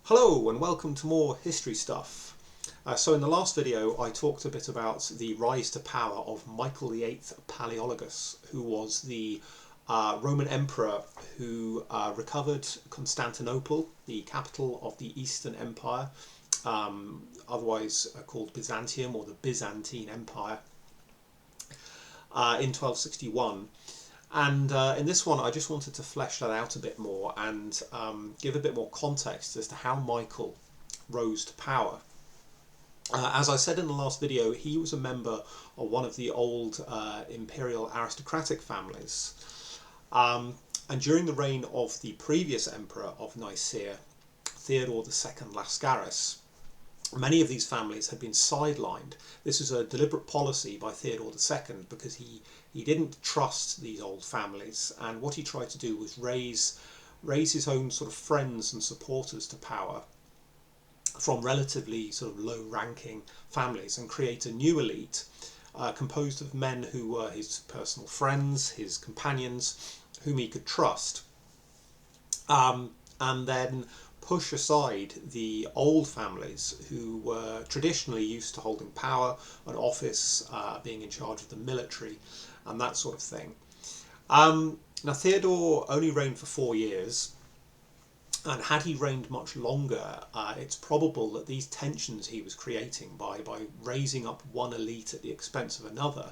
Hello and welcome to more history stuff. So in the last video I talked a bit about the rise to power of Michael VIII Palaiologos, who was the Roman emperor who recovered Constantinople, the capital of the Eastern Empire, otherwise called Byzantium or the Byzantine Empire, in 1261. And in this one I just wanted to flesh that out a bit more and give a bit more context as to how Michael rose to power. As I said in the last video, he was a member of one of the old imperial aristocratic families. And during the reign of the previous emperor of Nicaea, Theodore II Laskarid, many of these families had been sidelined. This was a deliberate policy by Theodore II because he didn't trust these old families, and what he tried to do was raise his own sort of friends and supporters to power from relatively sort of low-ranking families and create a new elite composed of men who were his personal friends, his companions, whom he could trust, and then push aside the old families who were traditionally used to holding power, an office, being in charge of the military and that sort of thing. Now Theodore only reigned for 4 years, and had he reigned much longer, it's probable that these tensions he was creating by raising up one elite at the expense of another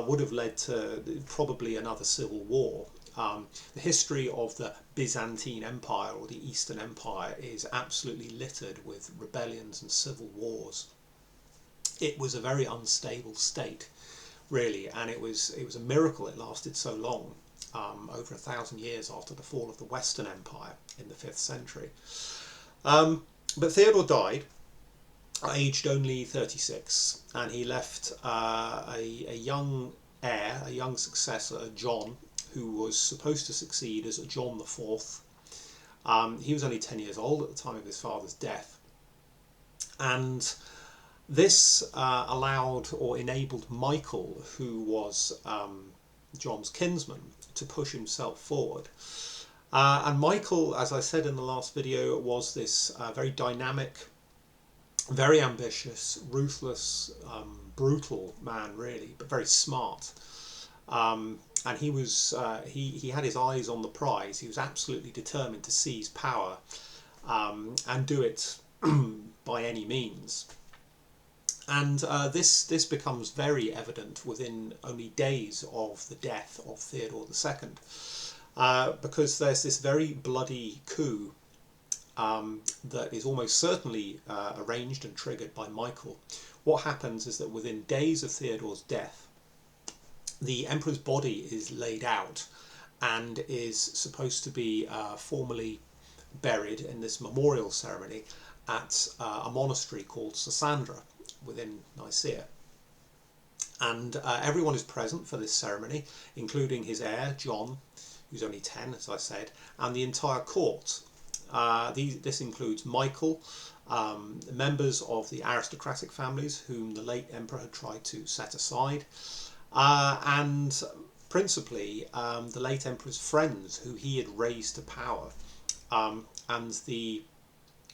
would have led to probably another civil war. The history of the Byzantine Empire or the Eastern Empire is absolutely littered with rebellions and civil wars. It was a very unstable state, really, and it was a miracle it lasted so long, over 1,000 years after the fall of the Western Empire in the 5th century. But Theodore died, aged only 36, and he left a young heir, a young successor, John, who was supposed to succeed as John IV. He was only 10 years old at the time of his father's death, and this allowed or enabled Michael, who was John's kinsman, to push himself forward. And Michael, as I said in the last video, was this very dynamic, very ambitious, ruthless, brutal man, really, but very smart. And he was he had his eyes on the prize. He was absolutely determined to seize power and do it by any means. And this becomes very evident within only days of the death of Theodore II, because there's this very bloody coup that is almost certainly arranged and triggered by Michael. What happens is that within days of Theodore's death, the emperor's body is laid out and is supposed to be formally buried in this memorial ceremony at a monastery called Sasandra within Nicaea. And everyone is present for this ceremony, including his heir, John, who's only 10, as I said, and the entire court. This includes Michael, members of the aristocratic families whom the late emperor had tried to set aside, and principally the late emperor's friends who he had raised to power. And the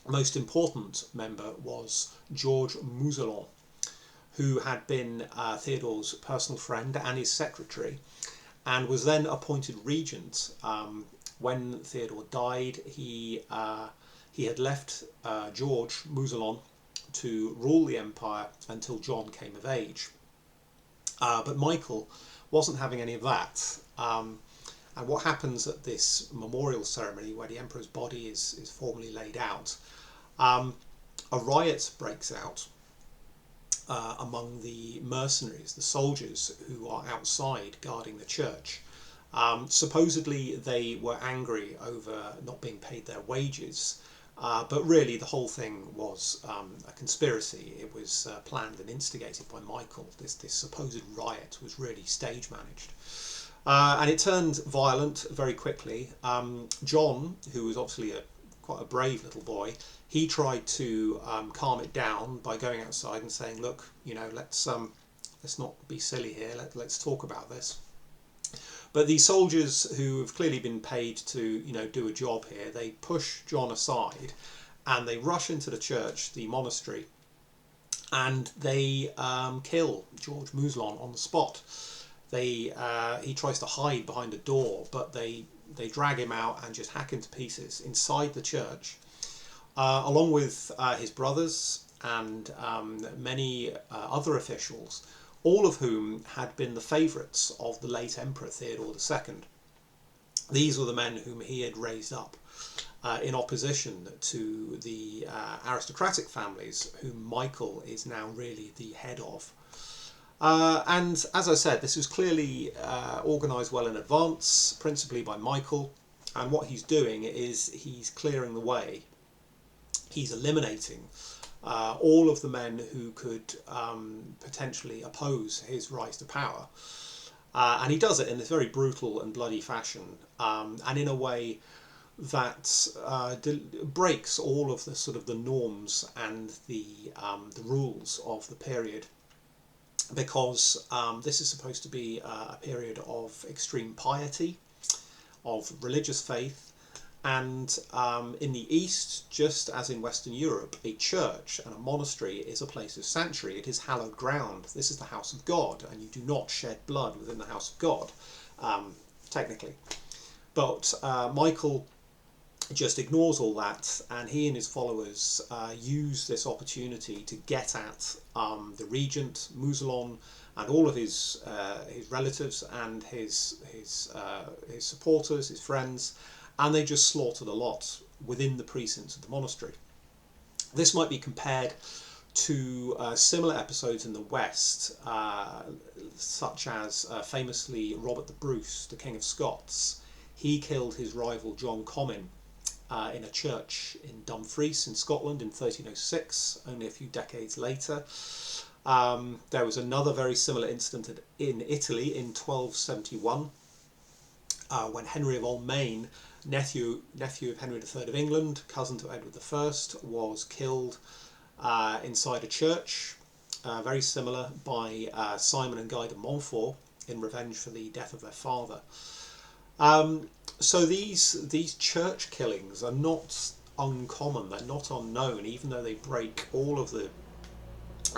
most important member was George Mousillon, who had been Theodore's personal friend and his secretary, and was then appointed regent. When Theodore died, he had left George Mousillon to rule the empire until John came of age. But Michael wasn't having any of that. And what happens at this memorial ceremony, where the emperor's body is formally laid out, a riot breaks out among the mercenaries, the soldiers who are outside guarding the church. Supposedly they were angry over not being paid their wages, but really the whole thing was a conspiracy. It was planned and instigated by Michael. This supposed riot was really stage managed. And it turned violent very quickly. John, who was obviously quite a brave little boy, he tried to calm it down by going outside and saying, "Look, let's not be silly here. Let's talk about this." But these soldiers, who have clearly been paid to do a job here, they push John aside and they rush into the church, the monastery, and they kill George Mousselon on the spot. He tries to hide behind a door, but they drag him out and just hack him to pieces inside the church, along with his brothers and many other officials, all of whom had been the favourites of the late Emperor Theodore II. These were the men whom he had raised up in opposition to the aristocratic families whom Michael is now really the head of. And as I said, this was clearly organised well in advance, principally by Michael, and what he's doing is he's clearing the way. He's eliminating all of the men who could potentially oppose his rise to power. And he does it in this very brutal and bloody fashion, and in a way that breaks all of the sort of the norms and the rules of the period, because this is supposed to be a period of extreme piety, of religious faith, and in the East, just as in Western Europe, a church and a monastery is a place of sanctuary. It is hallowed ground. This is the house of God, and you do not shed blood within the house of God, technically. But Michael just ignores all that, and he and his followers use this opportunity to get at the regent, Mousselon, and all of his relatives and his supporters, his friends, and they just slaughter the lot within the precincts of the monastery. This might be compared to similar episodes in the West, such as famously Robert the Bruce, the King of Scots. He killed his rival John Comyn in a church in Dumfries in Scotland in 1306, only a few decades later. There was another very similar incident in Italy in 1271, when Henry of Almaine, nephew of Henry III of England, cousin to Edward I, was killed inside a church, very similar, by Simon and Guy de Montfort in revenge for the death of their father. So these church killings are not uncommon, they're not unknown, even though they break all of the,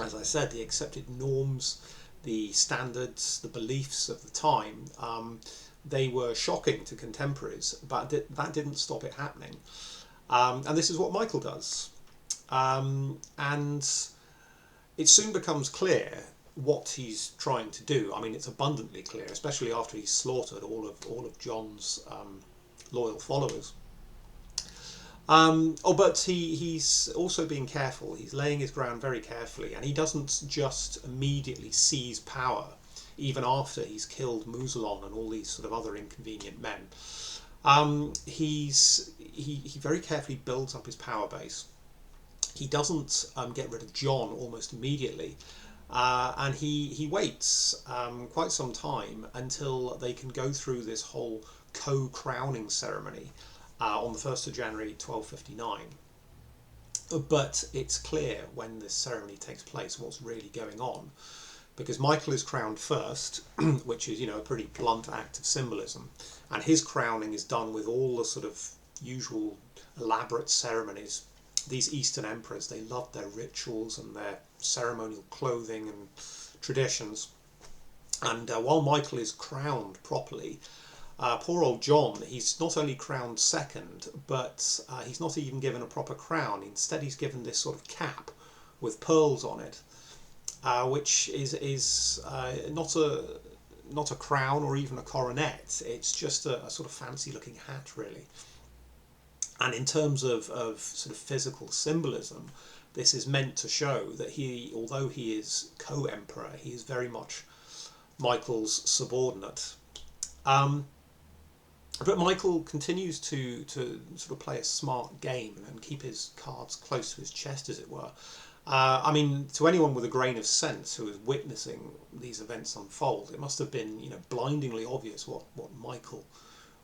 as I said, the accepted norms, the standards, the beliefs of the time. They were shocking to contemporaries, but that didn't stop it happening. And this is what Michael does. And it soon becomes clear what he's trying to do. I mean, it's abundantly clear, especially after he's slaughtered all of John's loyal followers. But he's also being careful. He's laying his ground very carefully, and he doesn't just immediately seize power, even after he's killed Mousselon and all these sort of other inconvenient men. He very carefully builds up his power base. He doesn't get rid of John almost immediately. And he waits quite some time until they can go through this whole co-crowning ceremony on the 1st of January 1259. But it's clear when this ceremony takes place what's really going on, because Michael is crowned first, which is, a pretty blunt act of symbolism, and his crowning is done with all the sort of usual elaborate ceremonies. These Eastern emperors, they loved their rituals and their ceremonial clothing and traditions. And while Michael is crowned properly, poor old John, he's not only crowned second, but he's not even given a proper crown. Instead, he's given this sort of cap with pearls on it, which is not a crown or even a coronet. It's just a sort of fancy-looking hat, really. And in terms of sort of physical symbolism, this is meant to show that although he is co-emperor, he is very much Michael's subordinate. But Michael continues to sort of play a smart game and keep his cards close to his chest, as it were. I mean, to anyone with a grain of sense who is witnessing these events unfold, it must have been, blindingly obvious what Michael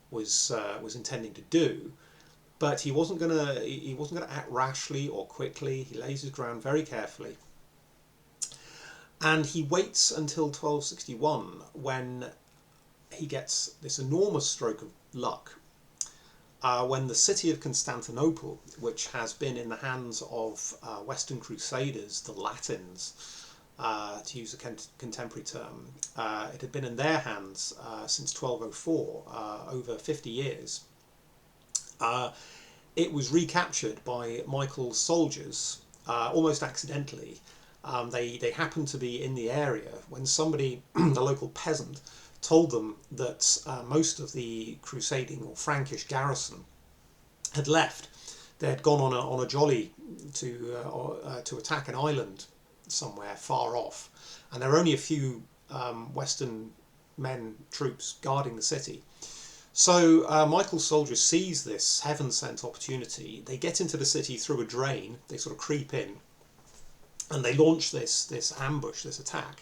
was intending to do. But he wasn't gonna act rashly or quickly. He lays his ground very carefully, and he waits until 1261 when he gets this enormous stroke of luck. when the city of Constantinople, which has been in the hands of Western Crusaders, the Latins, to use a contemporary term, it had been in their hands since 1204, over 50 years. It was recaptured by Michael's soldiers almost accidentally. They happened to be in the area when somebody, a local peasant, told them that most of the crusading or Frankish garrison had left. They had gone on a jolly to attack an island somewhere far off, and there were only a few Western troops guarding the city. So Michael's soldiers seize this heaven-sent opportunity. They get into the city through a drain. They sort of creep in, and they launch this ambush, this attack.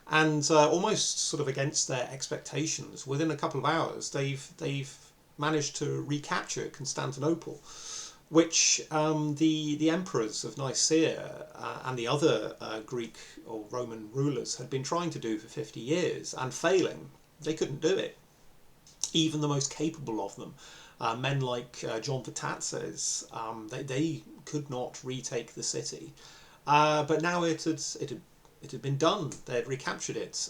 And almost sort of against their expectations, within a couple of hours, they've managed to recapture Constantinople, which the emperors of Nicaea and the other Greek or Roman rulers had been trying to do for 50 years and failing. They couldn't do it. Even the most capable of them, men like John Vatatzes, they could not retake the city. But now it had been done. They had recaptured it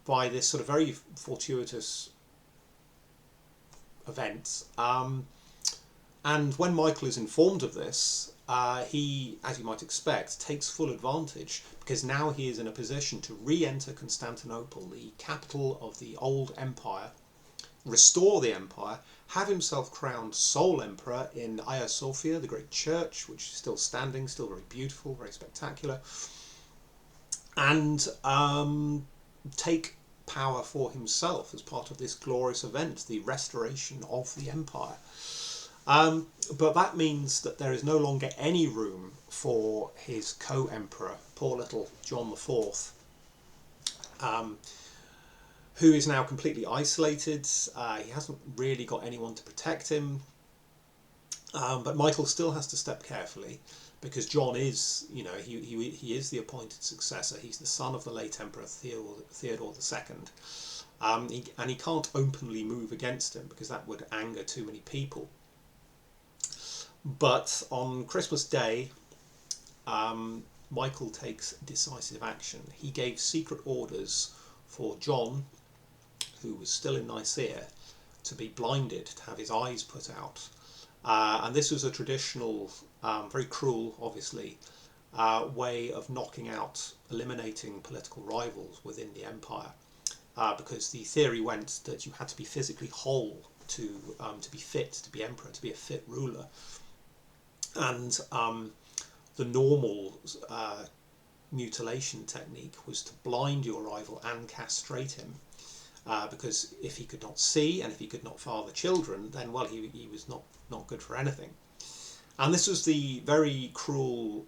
by this sort of very fortuitous event. And when Michael is informed of this, he, as you might expect, takes full advantage, because now he is in a position to re-enter Constantinople, the capital of the old empire, restore the empire, have himself crowned sole emperor in Hagia Sophia, the great church, which is still standing, still very beautiful, very spectacular, and take power for himself as part of this glorious event, the restoration of the empire. But that means that there is no longer any room for his co-emperor, poor little John IV, who is now completely isolated. He hasn't really got anyone to protect him. But Michael still has to step carefully, because John is, he is the appointed successor. He's the son of the late Emperor Theodore II. And he can't openly move against him, because that would anger too many people. But on Christmas Day, Michael takes decisive action. He gave secret orders for John, who was still in Nicaea, to be blinded, to have his eyes put out. And this was a traditional, very cruel, obviously, way of knocking out, eliminating political rivals within the empire. Because the theory went that you had to be physically whole to be fit, to be emperor, to be a fit ruler. And the normal mutilation technique was to blind your rival and castrate him. Because if he could not see and if he could not father children, then, well, he was not good for anything. And this was the very cruel,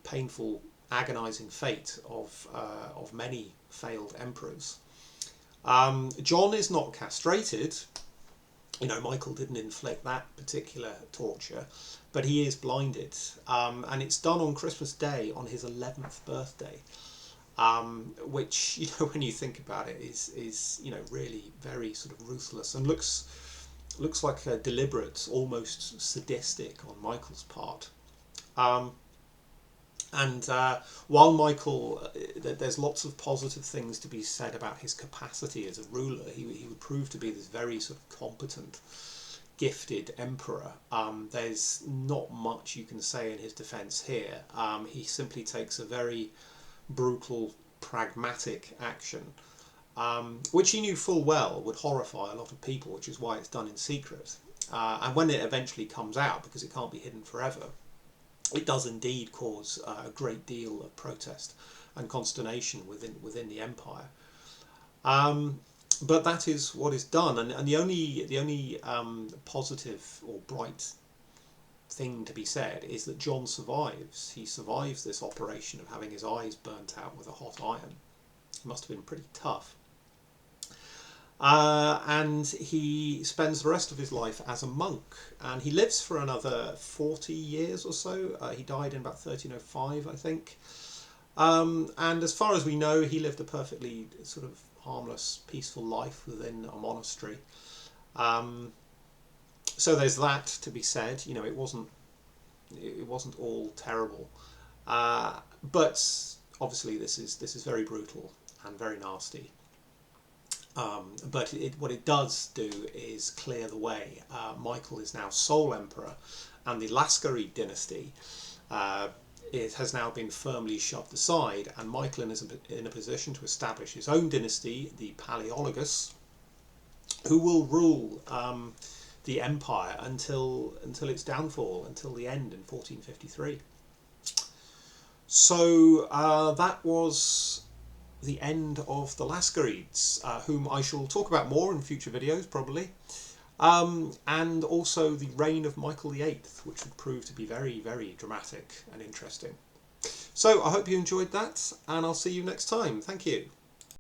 painful, agonising fate of many failed emperors. John is not castrated. Michael didn't inflict that particular torture, but he is blinded. And it's done on Christmas Day, on his 11th birthday. Which, when you think about it, is really very sort of ruthless, and looks like a deliberate, almost sadistic on Michael's part. And while Michael, there's lots of positive things to be said about his capacity as a ruler, he would prove to be this very sort of competent, gifted emperor. There's not much you can say in his defence here. He simply takes a very brutal, pragmatic action, which he knew full well would horrify a lot of people, which is why it's done in secret. And when it eventually comes out, because it can't be hidden forever, it does indeed cause a great deal of protest and consternation within the empire. But that is what is done, and the only positive or bright thing to be said is that John survives. He survives this operation of having his eyes burnt out with a hot iron. It must have been pretty tough. And he spends the rest of his life as a monk, and he lives for another 40 years or so. He died in about 1305, I think. And as far as we know, he lived a perfectly sort of harmless, peaceful life within a monastery. So there's that to be said. You know, it wasn't all terrible, but obviously this is very brutal and very nasty. But what it does do is clear the way. Michael is now sole emperor, and the Laskarid dynasty it has now been firmly shoved aside, and Michael is in a position to establish his own dynasty, the Palaiologos, who will rule the empire until its downfall, until the end in 1453. So that was the end of the Laskarids, whom I shall talk about more in future videos probably, and also the reign of Michael VIII, which would prove to be very, very dramatic and interesting. So I hope you enjoyed that, and I'll see you next time. Thank you.